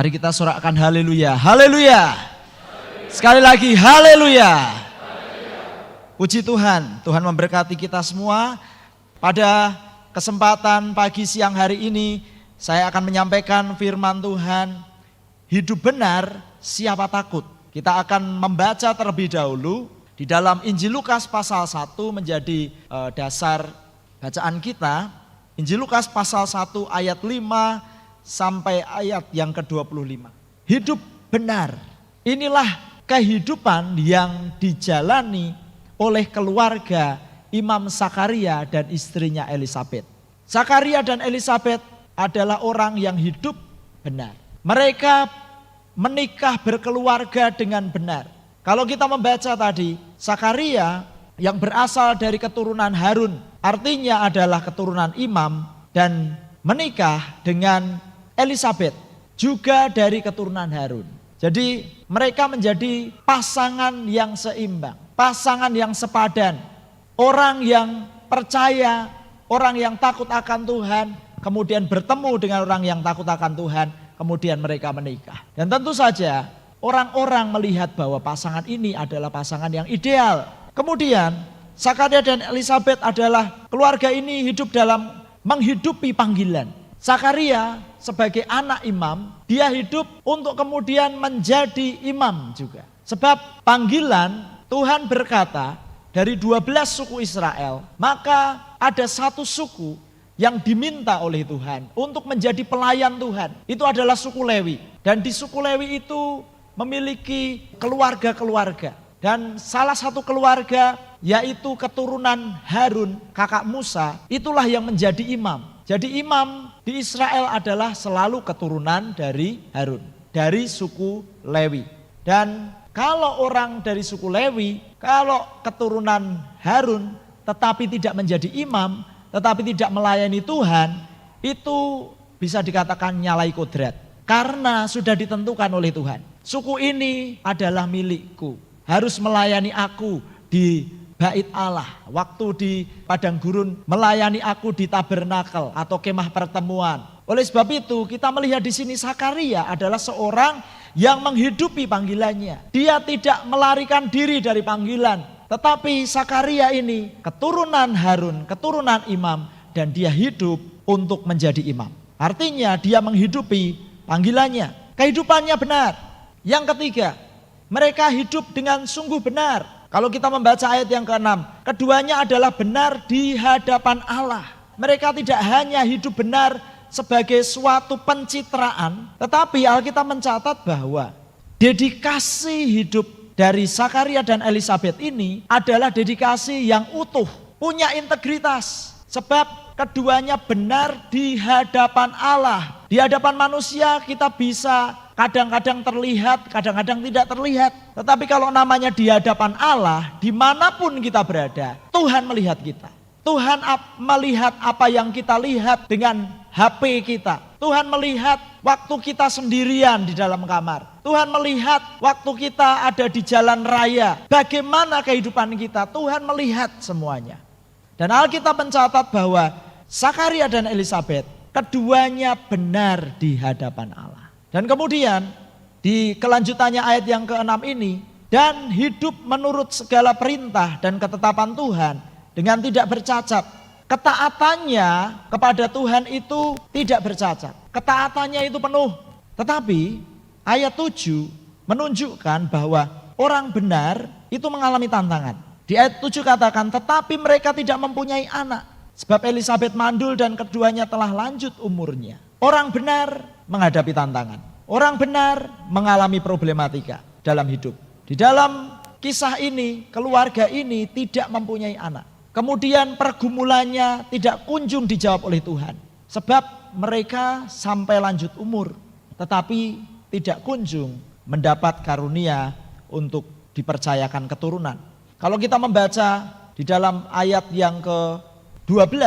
Mari kita sorakkan haleluya, haleluya. Sekali lagi haleluya. Puji Tuhan, Tuhan memberkati kita semua. Pada kesempatan pagi siang hari ini saya akan menyampaikan firman Tuhan. Hidup benar, siapa takut? Kita akan membaca terlebih dahulu di dalam Injil Lukas pasal 1 menjadi dasar bacaan kita. Injil Lukas pasal 1 ayat 5 sampai ayat yang ke-25. Hidup benar, inilah kehidupan yang dijalani oleh keluarga Imam Zakaria dan istrinya Elisabet. Zakaria dan Elisabet adalah orang yang hidup benar. Mereka menikah berkeluarga dengan benar. Kalau kita membaca tadi, Zakaria yang berasal dari keturunan Harun, artinya adalah keturunan imam, dan menikah dengan Elisabet, juga dari keturunan Harun. Jadi mereka menjadi pasangan yang seimbang, pasangan yang sepadan, orang yang percaya, orang yang takut akan Tuhan, kemudian bertemu dengan orang yang takut akan Tuhan, kemudian mereka menikah. Dan tentu saja orang-orang melihat bahwa pasangan ini adalah pasangan yang ideal. Kemudian Zakaria dan Elisabet adalah keluarga ini hidup dalam menghidupi panggilan. Zakaria sebagai anak imam, dia hidup untuk kemudian menjadi imam juga. Sebab panggilan Tuhan berkata dari 12 suku Israel, maka ada satu suku yang diminta oleh Tuhan untuk menjadi pelayan Tuhan. Itu adalah suku Lewi. Dan di suku Lewi itu memiliki keluarga-keluarga. Dan salah satu keluarga yaitu keturunan Harun, kakak Musa, itulah yang menjadi imam. Jadi imam di Israel adalah selalu keturunan dari Harun, dari suku Lewi. Dan kalau orang dari suku Lewi, kalau keturunan Harun tetapi tidak menjadi imam, tetapi tidak melayani Tuhan, itu bisa dikatakan nyalai kodrat. Karena sudah ditentukan oleh Tuhan. Suku ini adalah milikku, harus melayani aku di bait Allah. Waktu di padang gurun melayani aku di tabernakel atau kemah pertemuan. Oleh sebab itu kita melihat di sini Zakaria adalah seorang yang menghidupi panggilannya. Dia tidak melarikan diri dari panggilan. Tetapi Zakaria ini keturunan Harun, keturunan imam, dan dia hidup untuk menjadi imam. Artinya dia menghidupi panggilannya. Kehidupannya benar. Yang ketiga, mereka hidup dengan sungguh benar. Kalau kita membaca ayat yang ke-6, keduanya adalah benar di hadapan Allah. Mereka tidak hanya hidup benar sebagai suatu pencitraan, tetapi Alkitab mencatat bahwa dedikasi hidup dari Zakaria dan Elisabet ini adalah dedikasi yang utuh, punya integritas. Sebab keduanya benar di hadapan Allah. Di hadapan manusia kita bisa kadang-kadang terlihat, kadang-kadang tidak terlihat. Tetapi kalau namanya di hadapan Allah, dimanapun kita berada, Tuhan melihat kita. Tuhan melihat apa yang kita lihat dengan HP kita. Tuhan melihat waktu kita sendirian di dalam kamar. Tuhan melihat waktu kita ada di jalan raya. Bagaimana kehidupan kita, Tuhan melihat semuanya. Dan Alkitab mencatat bahwa Zakaria dan Elisabet, keduanya benar di hadapan Allah. Dan kemudian di kelanjutannya ayat yang ke-6 ini, dan hidup menurut segala perintah dan ketetapan Tuhan dengan tidak bercacat. Ketaatannya kepada Tuhan itu tidak bercacat. Ketaatannya itu penuh. Tetapi ayat 7 menunjukkan bahwa orang benar itu mengalami tantangan. Di ayat 7 katakan, tetapi mereka tidak mempunyai anak. Sebab Elisabet mandul dan keduanya telah lanjut umurnya. Orang benar menghadapi tantangan. Orang benar mengalami problematika dalam hidup. Di dalam kisah ini, keluarga ini tidak mempunyai anak. Kemudian pergumulannya tidak kunjung dijawab oleh Tuhan. Sebab mereka sampai lanjut umur, tetapi tidak kunjung mendapat karunia untuk dipercayakan keturunan. Kalau kita membaca di dalam ayat yang ke-12,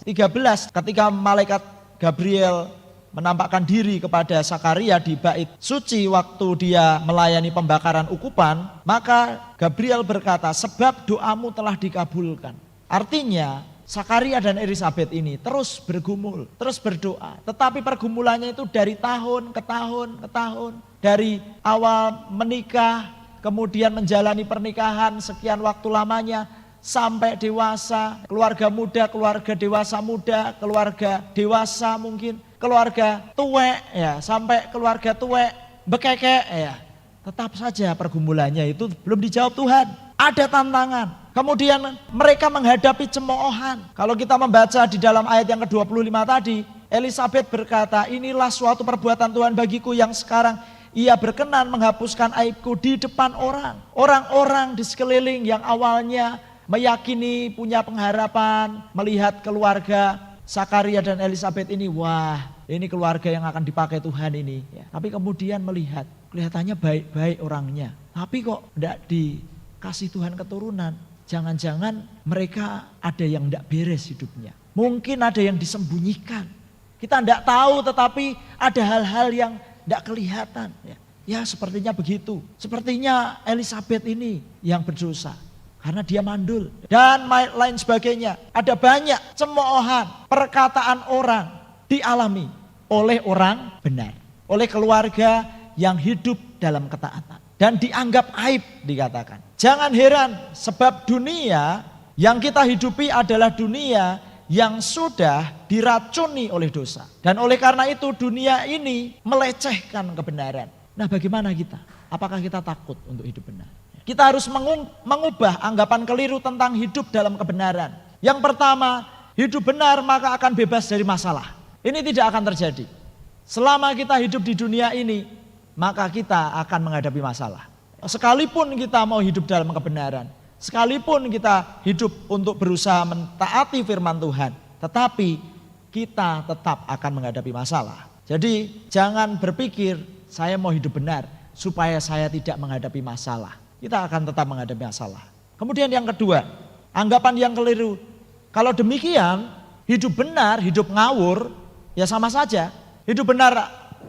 13, ketika malaikat Gabriel menampakkan diri kepada Zakaria di bait suci waktu dia melayani pembakaran ukupan, maka Gabriel berkata, sebab doamu telah dikabulkan. Artinya Sakaria dan Elisabet ini terus bergumul, terus berdoa. Tetapi pergumulannya itu dari tahun ke tahun ke tahun. Dari awal menikah, kemudian menjalani pernikahan sekian waktu lamanya, sampai dewasa, keluarga muda, keluarga dewasa muda, keluarga dewasa mungkin, keluarga tuwek ya, sampai keluarga tuwek bekekek ya. Tetap saja pergumulannya itu belum dijawab Tuhan. Ada tantangan. Kemudian mereka menghadapi cemoohan. Kalau kita membaca di dalam ayat yang ke-25 tadi, Elisabet berkata, inilah suatu perbuatan Tuhan bagiku yang sekarang ia berkenan menghapuskan aibku di depan orang. Orang-orang di sekeliling yang awalnya meyakini, punya pengharapan, melihat keluarga Sakaria dan Elisabet ini, wah ini keluarga yang akan dipakai Tuhan ini. Ya. Tapi kemudian melihat, kelihatannya baik-baik orangnya. Tapi kok tidak dikasih Tuhan keturunan. Jangan-jangan mereka ada yang tidak beres hidupnya. Mungkin ada yang disembunyikan. Kita tidak tahu, tetapi ada hal-hal yang tidak kelihatan. Ya sepertinya begitu. Sepertinya Elisabet ini yang berdosa. Karena dia mandul. Dan lain sebagainya. Ada banyak cemoohan, perkataan orang dialami oleh orang benar. Oleh keluarga yang hidup dalam ketaatan. Dan dianggap aib dikatakan. Jangan heran sebab dunia yang kita hidupi adalah dunia yang sudah diracuni oleh dosa. Dan oleh karena itu dunia ini melecehkan kebenaran. Nah bagaimana kita? Apakah kita takut untuk hidup benar? Kita harus mengubah anggapan keliru tentang hidup dalam kebenaran. Yang pertama, hidup benar maka akan bebas dari masalah. Ini tidak akan terjadi. Selama kita hidup di dunia ini, maka kita akan menghadapi masalah. Sekalipun kita mau hidup dalam kebenaran, sekalipun kita hidup untuk berusaha mentaati firman Tuhan, tetapi kita tetap akan menghadapi masalah. Jadi jangan berpikir saya mau hidup benar supaya saya tidak menghadapi masalah. Kita akan tetap menghadapi masalah. Kemudian yang kedua, anggapan yang keliru. Kalau demikian, hidup benar, hidup ngawur, ya sama saja. Hidup benar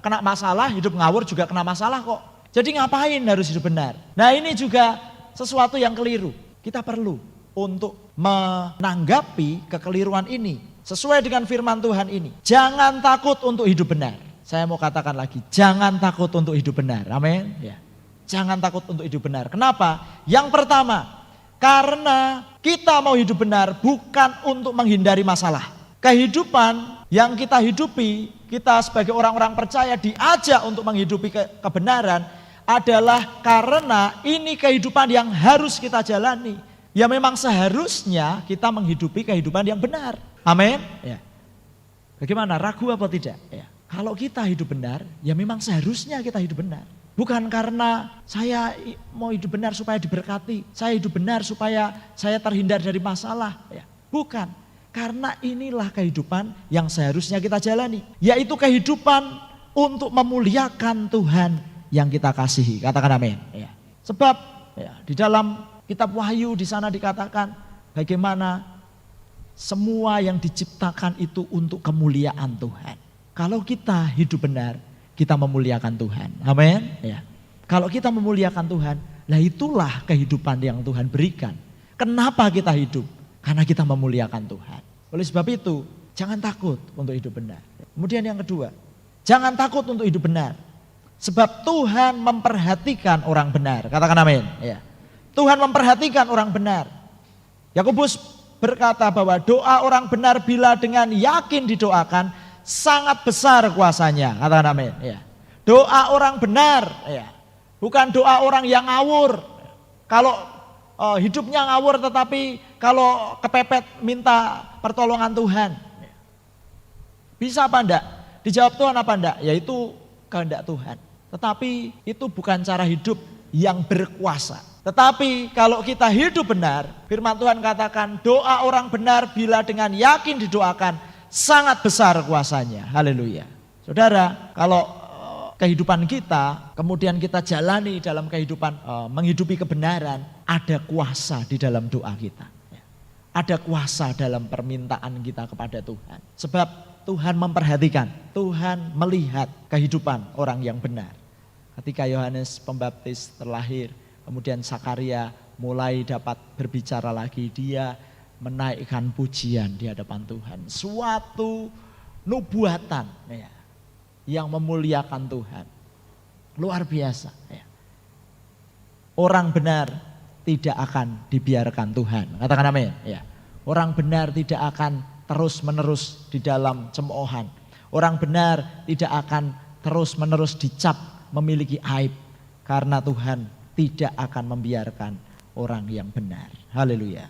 kena masalah, hidup ngawur juga kena masalah kok. Jadi ngapain harus hidup benar? Nah ini juga sesuatu yang keliru. Kita perlu untuk menanggapi kekeliruan ini. Sesuai dengan firman Tuhan ini. Jangan takut untuk hidup benar. Saya mau katakan lagi, jangan takut untuk hidup benar. Amin. Ya. Jangan takut untuk hidup benar. Kenapa? Yang pertama, karena kita mau hidup benar bukan untuk menghindari masalah. Kehidupan yang kita hidupi, kita sebagai orang-orang percaya diajak untuk menghidupi kebenaran adalah karena ini kehidupan yang harus kita jalani. Ya memang seharusnya kita menghidupi kehidupan yang benar. Amin. Ya. Bagaimana? Ragu apa tidak? Ya. Kalau kita hidup benar, ya memang seharusnya kita hidup benar. Bukan karena saya mau hidup benar supaya diberkati, saya hidup benar supaya saya terhindar dari masalah. Ya. Bukan, karena inilah kehidupan yang seharusnya kita jalani. Yaitu kehidupan untuk memuliakan Tuhan yang kita kasihi. Katakan amin. Ya. Sebab ya, di dalam kitab Wahyu di sana dikatakan bagaimana semua yang diciptakan itu untuk kemuliaan Tuhan. Kalau kita hidup benar, kita memuliakan Tuhan. Amin. Ya. Kalau kita memuliakan Tuhan, lah itulah kehidupan yang Tuhan berikan. Kenapa kita hidup? Karena kita memuliakan Tuhan. Oleh sebab itu, jangan takut untuk hidup benar. Kemudian yang kedua, jangan takut untuk hidup benar. Sebab Tuhan memperhatikan orang benar. Katakan amin. Ya. Tuhan memperhatikan orang benar. Yakobus berkata bahwa doa orang benar bila dengan yakin didoakan, sangat besar kuasanya. Katakan amin. Ya. Doa orang benar, ya. Bukan doa orang yang ngawur. Kalau hidupnya ngawur tetapi kalau kepepet minta pertolongan Tuhan. Bisa apa enggak? Dijawab Tuhan apa enggak? Yaitu kehendak Tuhan. Tetapi itu bukan cara hidup yang berkuasa. Tetapi kalau kita hidup benar, firman Tuhan katakan doa orang benar bila dengan yakin didoakan, sangat besar kuasanya. Haleluya. Saudara, kalau kehidupan kita, kemudian kita jalani dalam kehidupan menghidupi kebenaran, ada kuasa di dalam doa kita. Ada kuasa dalam permintaan kita kepada Tuhan. Sebab Tuhan memperhatikan, Tuhan melihat kehidupan orang yang benar. Ketika Yohanes Pembaptis terlahir, kemudian Sakaria mulai dapat berbicara lagi, dia menaikkan pujian di hadapan Tuhan. Suatu nubuatan ya, yang memuliakan Tuhan. Luar biasa ya. Orang benar tidak akan dibiarkan Tuhan. Katakan amin ya. Orang benar tidak akan terus menerus di dalam cemoohan. Orang benar tidak akan terus menerus dicap memiliki aib. Karena Tuhan tidak akan membiarkan orang yang benar. Haleluya.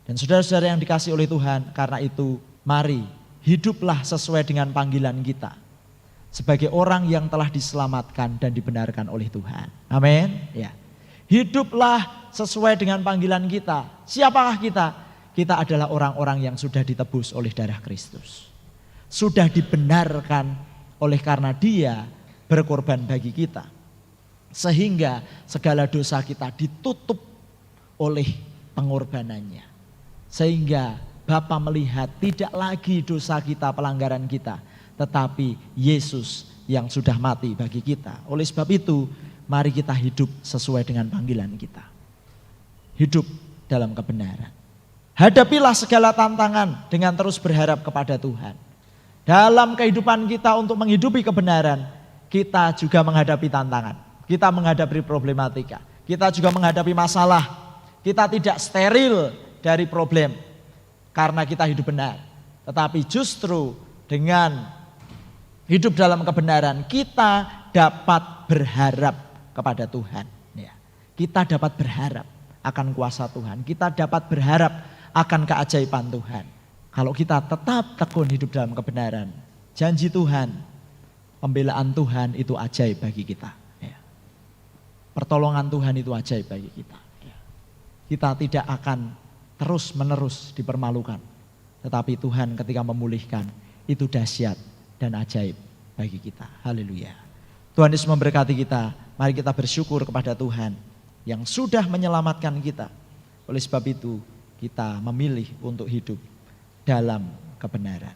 Dan saudara-saudara yang dikasihi oleh Tuhan, karena itu mari hiduplah sesuai dengan panggilan kita. Sebagai orang yang telah diselamatkan dan dibenarkan oleh Tuhan. Amin. Ya. Hiduplah sesuai dengan panggilan kita. Siapakah kita? Kita adalah orang-orang yang sudah ditebus oleh darah Kristus. Sudah dibenarkan oleh karena Dia berkorban bagi kita. Sehingga segala dosa kita ditutup oleh pengorbanannya. Sehingga Bapa melihat tidak lagi dosa kita, pelanggaran kita, tetapi Yesus yang sudah mati bagi kita. Oleh sebab itu, mari kita hidup sesuai dengan panggilan kita. Hidup dalam kebenaran. Hadapilah segala tantangan dengan terus berharap kepada Tuhan. Dalam kehidupan kita untuk menghidupi kebenaran, kita juga menghadapi tantangan. Kita menghadapi problematika. Kita juga menghadapi masalah. Kita tidak steril dari problem karena kita hidup benar. Tetapi justru dengan hidup dalam kebenaran, kita dapat berharap kepada Tuhan. Ya. Kita dapat berharap akan kuasa Tuhan. Kita dapat berharap akan keajaiban Tuhan. Kalau kita tetap tekun hidup dalam kebenaran, janji Tuhan, pembelaan Tuhan itu ajaib bagi kita. Ya. Pertolongan Tuhan itu ajaib bagi kita. Ya. Kita tidak akan terus menerus dipermalukan. Tetapi Tuhan ketika memulihkan, itu dahsyat dan ajaib bagi kita. Haleluya. Tuhan Yesus memberkati kita. Mari kita bersyukur kepada Tuhan yang sudah menyelamatkan kita. Oleh sebab itu kita memilih untuk hidup dalam kebenaran.